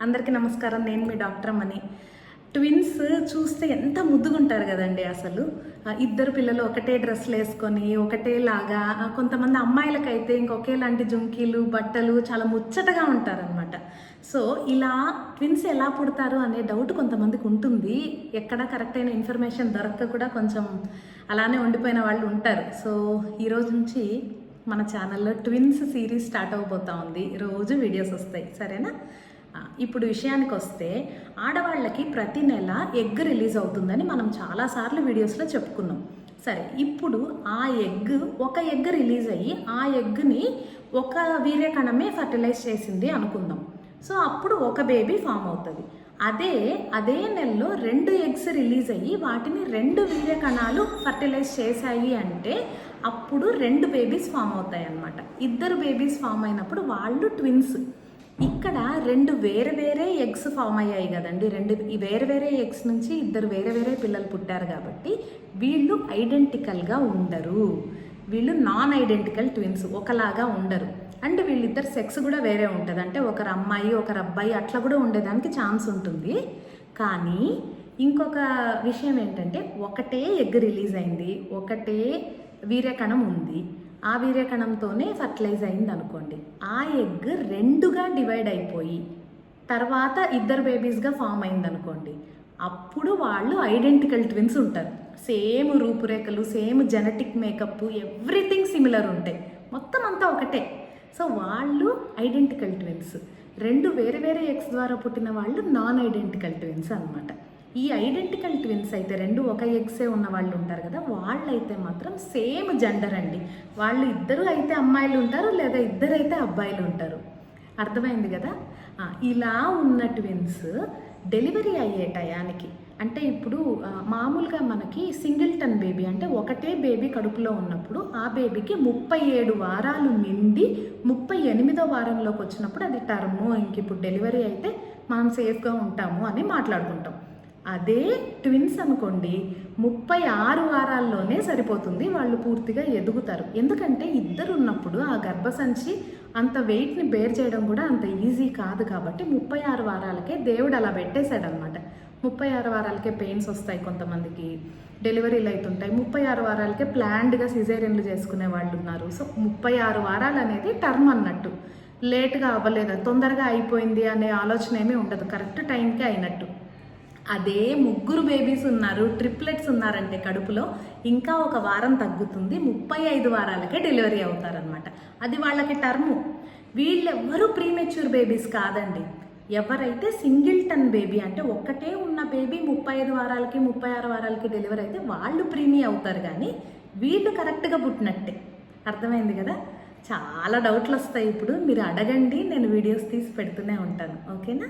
అందరికీ నమస్కారం. నేను మీ డాక్టర్ అమ్మని. ట్విన్స్ చూస్తే ఎంత ముద్దుగుంటారు కదండి. అసలు ఇద్దరు పిల్లలు ఒకటే డ్రెస్లు వేసుకొని ఒకటేలాగా, కొంతమంది అమ్మాయిలకైతే ఇంకొకేలాంటి జుంకీలు బట్టలు చాలా ముచ్చటగా ఉంటారనమాట. సో ఇలా ట్విన్స్ ఎలా పుడతారు అనే డౌట్ కొంతమందికి ఉంటుంది. ఎక్కడ కరెక్ట్ అయిన ఇన్ఫర్మేషన్ దొరక్క కూడా కొంచెం అలానే ఉండిపోయిన వాళ్ళు ఉంటారు. సో ఈరోజు నుంచి మన ఛానల్లో ట్విన్స్ సిరీస్ స్టార్ట్ అవబోతా ఉంది. రోజు వీడియోస్ వస్తాయి, సరేనా? ఇప్పుడు విషయానికి వస్తే, ఆడవాళ్ళకి ప్రతి నెల ఎగ్ రిలీజ్ అవుతుందని మనం చాలాసార్లు వీడియోస్లో చెప్పుకున్నాం. సరే, ఇప్పుడు ఆ ఒక ఎగ్ రిలీజ్ అయ్యి ఆ ఎగ్ని ఒక వీర్యకణమే ఫర్టిలైజ్ చేసింది అనుకుందాం. సో అప్పుడు ఒక బేబీ ఫామ్ అవుతుంది. అదే నెలలో 2 ఎగ్స్ రిలీజ్ అయ్యి వాటిని 2 వీర్యకణాలు ఫర్టిలైజ్ చేశాయి అంటే అప్పుడు 2 బేబీస్ ఫామ్ అవుతాయి అన్నమాట. 2 బేబీస్ ఫామ్ అయినప్పుడు వాళ్ళు ట్విన్స్. ఇక్కడ 2 వేరే వేరే ఎగ్స్ ఫామ్ అయ్యాయి కదండి. 2 వేరే వేరే ఎగ్స్ నుంచి 2 వేరే వేరే పిల్లలు పుట్టారు కాబట్టి వీళ్ళు ఐడెంటికల్గా ఉండరు. వీళ్ళు నాన్ ఐడెంటికల్ ట్విన్స్, ఒకలాగా ఉండరు. అండ్ వీళ్ళిద్దరు సెక్స్ కూడా వేరే ఉంటుంది. అంటే ఒకరు అమ్మాయి ఒకరు అబ్బాయి అట్లా కూడా ఉండేదానికి ఛాన్స్ ఉంటుంది. కానీ ఇంకొక విషయం ఏంటంటే, ఒకటే ఎగ్ రిలీజ్ అయింది, ఒకటే వీర్యకణం ఉంది. ఆ వీర్యకణంతోనే ఫర్టిలైజ్ అయింది అనుకోండి. ఆ ఎగ్ 2గా డివైడ్ అయిపోయి తర్వాత 2 బేబీస్గా ఫామ్ అయింది అనుకోండి. అప్పుడు వాళ్ళు ఐడెంటికల్ ట్విన్స్ ఉంటారు. సేమ్ రూపురేఖలు, same genetic makeup, everything similar ఉంటాయి, మొత్తం అంతా ఒకటే. సో వాళ్ళు ఐడెంటికల్ ట్విన్స్. 2 వేరే వేరే ఎగ్స్ ద్వారా పుట్టిన వాళ్ళు నాన్ ఐడెంటికల్ ట్విన్స్ అనమాట. ఈ ఐడెంటికల్ ట్విన్స్ అయితే 2 ఒక ఎగ్సే ఉన్న వాళ్ళు ఉంటారు కదా, వాళ్ళైతే మాత్రం సేమ్ జెండర్ అండి. వాళ్ళు ఇద్దరు అయితే అమ్మాయిలు ఉంటారు, లేదా ఇద్దరైతే అబ్బాయిలు ఉంటారు. అర్థమైంది కదా? ఇలా ఉన్న ట్విన్స్ డెలివరీ అయ్యే టయానికి, అంటే ఇప్పుడు మామూలుగా మనకి సింగిల్టన్ బేబీ అంటే ఒకటే బేబీ కడుపులో ఉన్నప్పుడు ఆ బేబీకి 37 వారాలు నిండి 38వ వారంలోకి వచ్చినప్పుడు అది టర్ము, ఇంక ఇప్పుడు డెలివరీ అయితే మనం సేఫ్గా ఉంటాము అని మాట్లాడుకుంటాం. అదే ట్విన్స్ అనుకోండి, 36 వారాల్లోనే సరిపోతుంది, వాళ్ళు పూర్తిగా ఎదుగుతారు. ఎందుకంటే ఇద్దరు ఉన్నప్పుడు ఆ గర్భసంచి అంత వెయిట్ని బేర్ చేయడం కూడా అంత ఈజీ కాదు. కాబట్టి 36 వారాలకే దేవుడు అలా పెట్టేశాడనమాట. 36 వారాలకే పెయిన్స్ వస్తాయి, కొంతమందికి డెలివరీలు అవుతుంటాయి. 36 వారాలకే ప్లాన్డ్గా సిజేరియన్లు చేసుకునే వాళ్ళు ఉన్నారు. సో 36 వారాలు అనేది టర్మ్ అన్నట్టు. లేట్గా అవ్వలేదు, తొందరగా అయిపోయింది అనే ఆలోచన ఏమీ ఉండదు, కరెక్ట్ టైంకే అయినట్టు. అదే 3 బేబీస్ ఉన్నారు, ట్రిప్లెట్స్ ఉన్నారంటే కడుపులో ఇంకా 1 వారం తగ్గుతుంది, 35 వారాలకే డెలివరీ అవుతారనమాట. అది వాళ్ళకి టర్ము. వీళ్ళెవ్వరూ ప్రీమెచ్యూర్ బేబీస్ కాదండి. ఎవరైతే సింగిల్టన్ బేబీ అంటే ఒక్కటే ఉన్న బేబీ 35 వారాలకి 36 వారాలకి డెలివరీ అయితే వాళ్ళు ప్రీమీ అవుతారు. కానీ వీళ్ళు కరెక్ట్గా పుట్టినట్టే. అర్థమైంది కదా? చాలా డౌట్లు వస్తాయి. ఇప్పుడు మీరు అడగండి, నేను వీడియోస్ తీసి పెడుతూనే ఉంటాను. ఓకేనా?